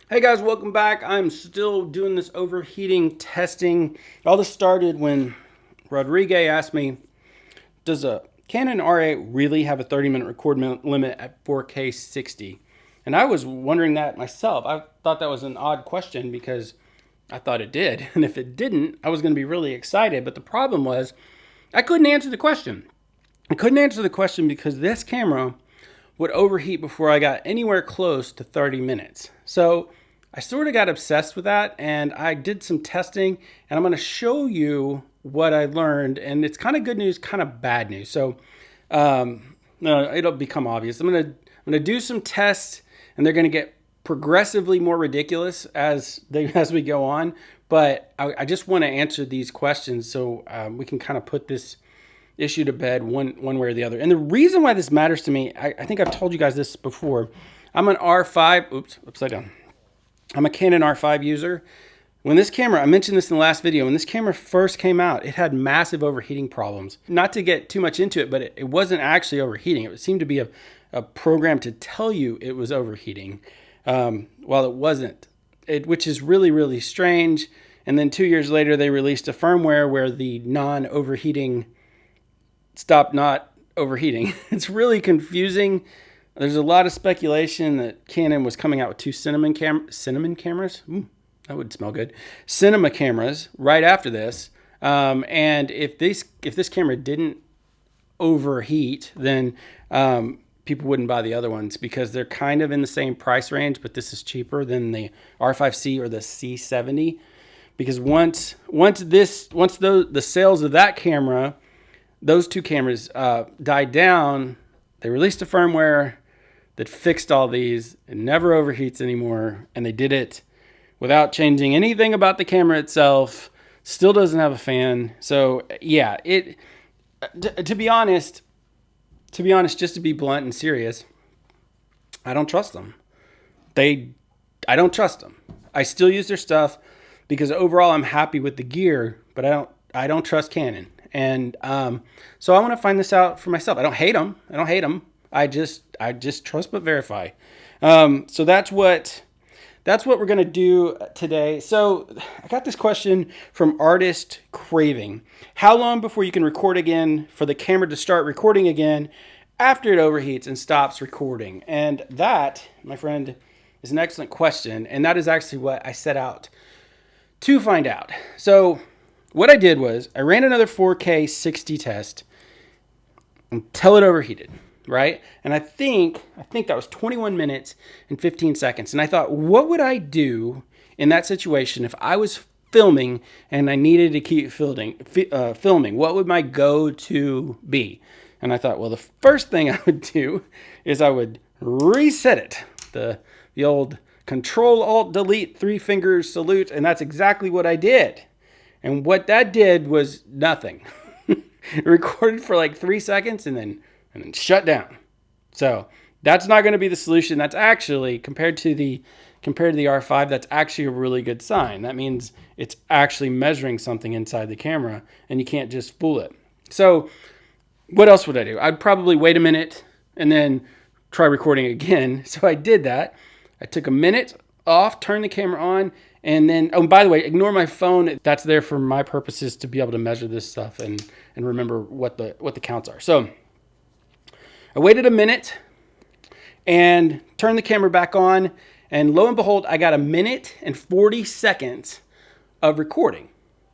Hey guys, welcome back. I'm still doing this overheating testing. All this started when Rodriguez asked me, does a Canon R8 really have a 30-minute record limit at 4K 60? And I was wondering that myself. I thought that was an odd question because I thought it did. And if it didn't, I was going to be really excited. But the problem was I couldn't answer the question. I couldn't answer the question because this camera would overheat before I got anywhere close to 30 minutes. So I sort of got obsessed with that and I did some testing and I'm going to show you what I learned. And it's kind of good news, kind of bad news. So no, it'll become obvious. I'm going to do some tests and they're going to get progressively more ridiculous as we go on. But I just want to answer these questions so we can kind of put this issue to bed one way or the other. And the reason why this matters to me, I think I've told you guys this before. I'm an R5, oops, upside down. I'm a Canon R5 user. When this camera, I mentioned this in the last video, when this camera first came out, it had massive overheating problems. Not to get too much into it, but it wasn't actually overheating. It seemed to be a program to tell you it was overheating, while it wasn't, which is really, really strange. And then 2 years later, they released a firmware where the non-overheating stopped not overheating. It's really confusing. There's a lot of speculation that Canon was coming out with two cinnamon cameras. Ooh, that would smell good. Cinema cameras right after this. And if this camera didn't overheat, then people wouldn't buy the other ones because they're kind of in the same price range, but this is cheaper than the R5C or the C70. Because once the sales of that camera, those two cameras died down, they released a firmware that fixed all these. It never overheats anymore, and they did it without changing anything about the camera itself. Still doesn't have a fan. So yeah, to be honest, just to be blunt and serious, I don't trust them. I don't trust them. I still use their stuff because overall I'm happy with the gear, but I don't trust Canon. And so I want to find this out for myself. I don't hate them. I just trust but verify. So that's what we're going to do today. So I got this question from Artist Craving. How long before you can record again for the camera to start recording again after it overheats and stops recording? And that, my friend, is an excellent question. And that is actually what I set out to find out. So what I did was I ran another 4K 60 test until it overheated, right? And I think that was 21 minutes and 15 seconds. And I thought, what would I do in that situation if I was filming and I needed to keep filming? What would my go-to be? And I thought, well, the first thing I would do is I would reset it, the old Control-Alt-Delete 3-finger salute, and that's exactly what I did. And what that did was nothing. It recorded for like 3 seconds and then shut down. So that's not going to be the solution. That's actually, compared to the R5, that's actually a really good sign. That means it's actually measuring something inside the camera and you can't just fool it. So what else would I do? I'd probably wait a minute and then try recording again. So I did that. I took a minute off, turned the camera on, and then, oh, by the way, ignore my phone. That's there for my purposes to be able to measure this stuff and remember what the counts are. So I waited a minute and turned the camera back on, and lo and behold, I got 1 minute and 40 seconds of recording.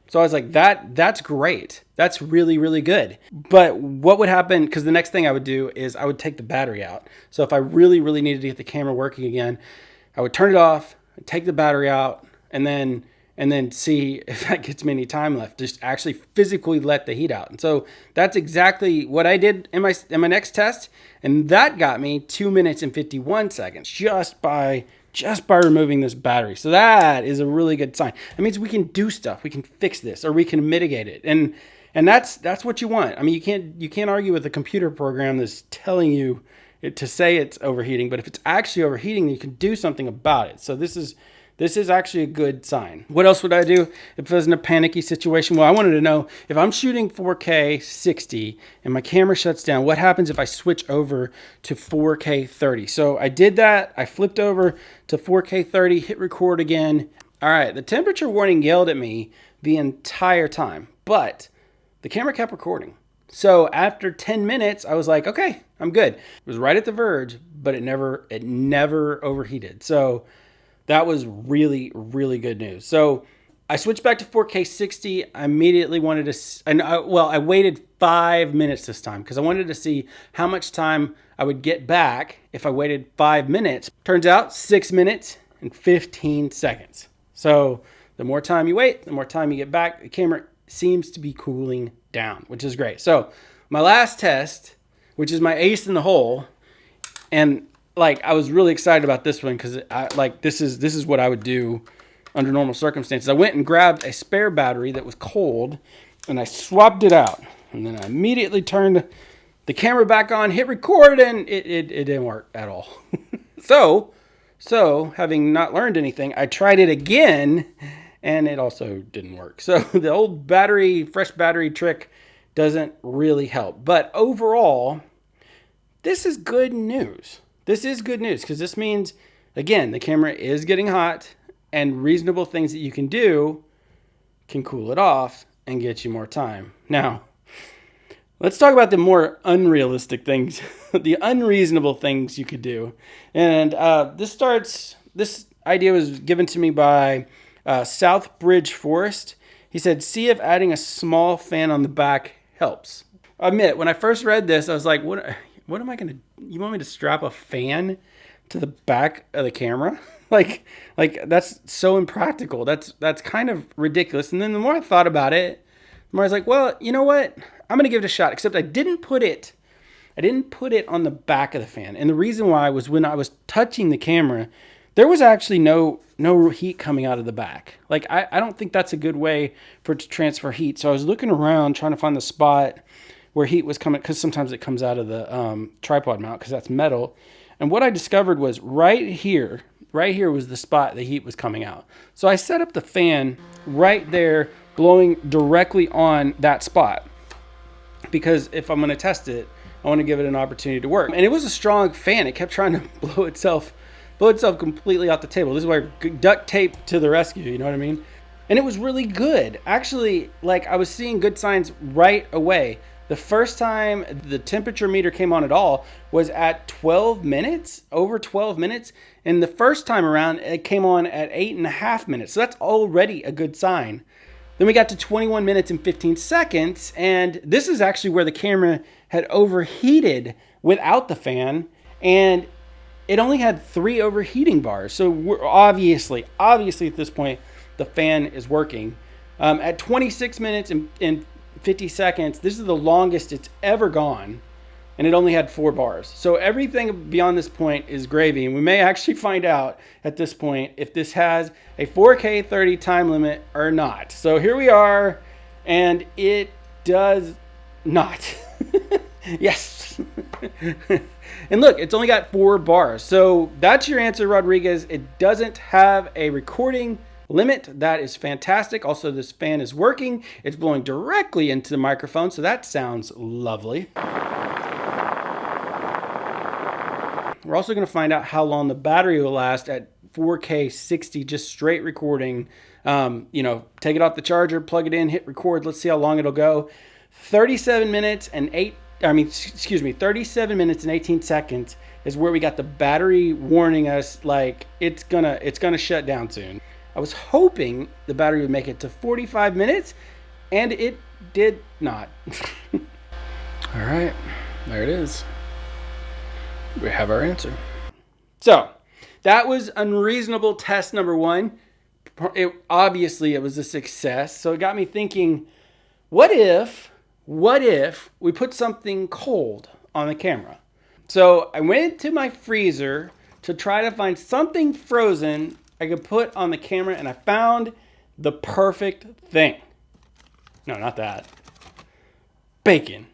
So I was like, that's great. That's really, really good. But what would happen, because the next thing I would do is I would take the battery out. So if I really, really needed to get the camera working again, I would turn it off, take the battery out, and then see if that gets me any time left. Just actually physically let the heat out. And so that's exactly what I did in my next test. And that got me 2 minutes and 51 seconds just by removing this battery. So that is a really good sign. That means we can do stuff. We can fix this or we can mitigate it. And that's what you want. I mean, you can't argue with a computer program that's telling you to say it's overheating, but if it's actually overheating, you can do something about it. So this is this is actually a good sign. What else would I do if it was in a panicky situation? Well, I wanted to know if I'm shooting 4K 60 and my camera shuts down, what happens if I switch over to 4K 30? So I did that. I flipped over to 4K 30, hit record again. All right, the temperature warning yelled at me the entire time, but the camera kept recording. So after 10 minutes, I was like, okay, I'm good. It was right at the verge, but it never overheated. So that was really, really good news. So I switched back to 4K 60. I immediately wanted to, I waited 5 minutes this time because I wanted to see how much time I would get back if I waited 5 minutes. Turns out 6 minutes and 15 seconds. So the more time you wait, the more time you get back. The camera seems to be cooling down, which is great. So my last test, which is my ace in the hole, and like I was really excited about this one because this is what I would do under normal circumstances. I went and grabbed a spare battery that was cold and I swapped it out, and then I immediately turned the camera back on, hit record, and it didn't work at all. So having not learned anything, I tried it again and it also didn't work. So the old fresh battery trick doesn't really help. But overall, this is good news. This is good news because this means, again, the camera is getting hot and reasonable things that you can do can cool it off and get you more time. Now, let's talk about the more unrealistic things, the unreasonable things you could do. And this idea was given to me by Southbridge Forest. He said, see if adding a small fan on the back helps. I admit, when I first read this, I was like, what am I going to, you want me to strap a fan to the back of the camera? like that's so impractical. That's kind of ridiculous. And then the more I thought about it, the more I was like, well, you know what? I'm going to give it a shot, except I didn't put it on the back of the fan. And the reason why was when I was touching the camera, there was actually no heat coming out of the back. Like, I don't think that's a good way for it to transfer heat. So I was looking around trying to find the spot where heat was coming, because sometimes it comes out of the tripod mount because that's metal. And what I discovered was right here was the spot the heat was coming out. So I set up the fan right there, blowing directly on that spot, because if I'm going to test it, I want to give it an opportunity to work. And it was a strong fan. It kept trying to blow itself completely off the table. This is why duct tape to the rescue, you know what I mean? And it was really good. Actually, like, I was seeing good signs right away. The first time the temperature meter came on at all was at 12 minutes, over 12 minutes. And the first time around, it came on at 8.5 minutes. So that's already a good sign. Then we got to 21 minutes and 15 seconds. And this is actually where the camera had overheated without the fan. And it only had 3 overheating bars. So we're obviously at this point, the fan is working. At 26 minutes and 50 seconds, this is the longest it's ever gone, and it only had 4 bars. So everything beyond this point is gravy, and we may actually find out at this point if this has a 4K 30 time limit or not. So here we are, and it does not. Yes. And look, it's only got 4 bars. So that's your answer, Rodriguez. It doesn't have a recording limit. That is fantastic. Also, this fan is working. It's blowing directly into the microphone, so that sounds lovely. We're also going to find out how long the battery will last at 4K 60, just straight recording. Take it off the charger, plug it in, hit record. Let's see how long it'll go. 37 minutes and 18 seconds is where we got the battery warning us like it's gonna shut down soon. I was hoping the battery would make it to 45 minutes, and it did not. All right, there it is. We have our answer. So that was unreasonable test number 1. Obviously, it was a success. So it got me thinking, what if we put something cold on the camera? So I went to my freezer to try to find something frozen I could put on the camera, and I found the perfect thing. No, not that. Bacon.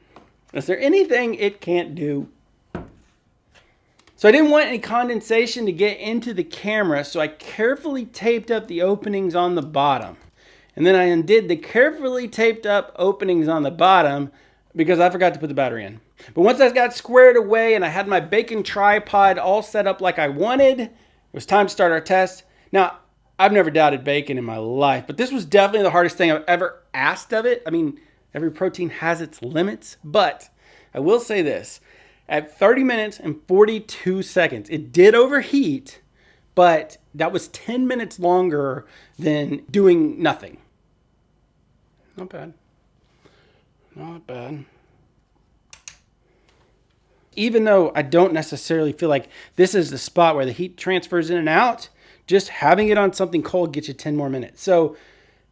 Is there anything it can't do? So I didn't want any condensation to get into the camera, so I carefully taped up the openings on the bottom. And then I undid the carefully taped up openings on the bottom because I forgot to put the battery in. But once I got squared away and I had my bacon tripod all set up like I wanted, it was time to start our test. Now, I've never doubted bacon in my life, but this was definitely the hardest thing I've ever asked of it. I mean, every protein has its limits, but I will say this. At 30 minutes and 42 seconds, it did overheat, but that was 10 minutes longer than doing nothing. Not bad. Not bad. Even though I don't necessarily feel like this is the spot where the heat transfers in and out, just having it on something cold gets you 10 more minutes. So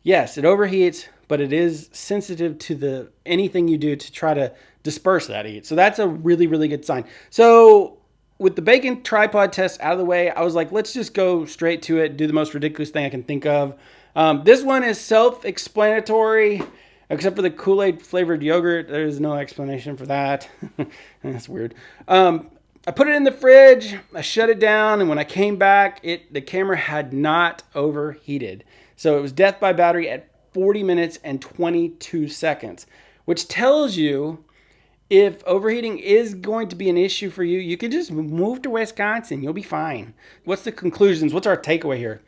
yes, it overheats, but it is sensitive to anything you do to try to disperse that heat. So that's a really, really good sign. So with the bacon tripod test out of the way, I was like, let's just go straight to it, do the most ridiculous thing I can think of. This one is self-explanatory, except for the Kool-Aid flavored yogurt. There's no explanation for that. That's weird. I put it in the fridge, I shut it down, and when I came back, the camera had not overheated. So it was death by battery at 40 minutes and 22 seconds, which tells you if overheating is going to be an issue for you, you can just move to Wisconsin. You'll be fine. What's the conclusions? What's our takeaway here?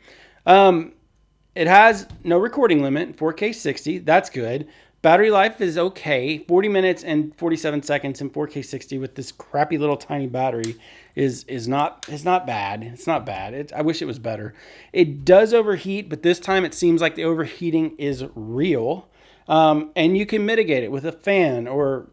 It has no recording limit, 4K 60. That's good. Battery life is okay. 40 minutes and 47 seconds in 4K 60 with this crappy little tiny battery is not bad. It's not bad. I wish it was better. It does overheat, but this time it seems like the overheating is real. And you can mitigate it with a fan or,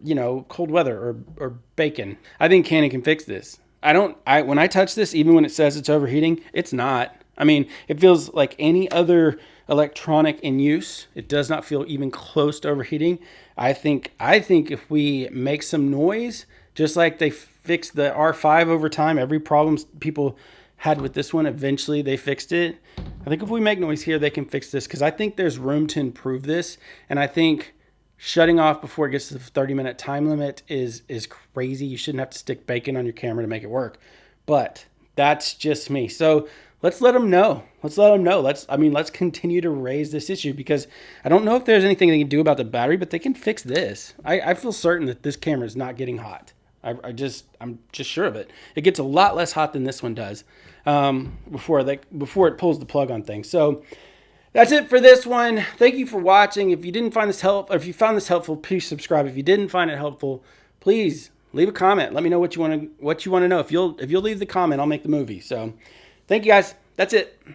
cold weather or bacon. I think Canon can fix this. When I touch this, even when it says it's overheating, it's not. I mean, it feels like any other electronic in use. It does not feel even close to overheating. I think if we make some noise, just like they fixed the R5 over time, every problem people had with this one, eventually they fixed it. I think if we make noise here, they can fix this because I think there's room to improve this. And I think shutting off before it gets to the 30-minute time limit is crazy. You shouldn't have to stick bacon on your camera to make it work. But that's just me. So let's let them know. Let's continue to raise this issue because I don't know if there's anything they can do about the battery, but they can fix this. I feel certain that this camera is not getting hot. I'm just sure of it. It gets a lot less hot than this one does before it pulls the plug on things. So that's it for this one. Thank you for watching. If you didn't find this helpful, or if you found this helpful, please subscribe. If you didn't find it helpful, please leave a comment. Let me know what you want to know. If you'll leave the comment, I'll make the movie. So thank you guys. That's it.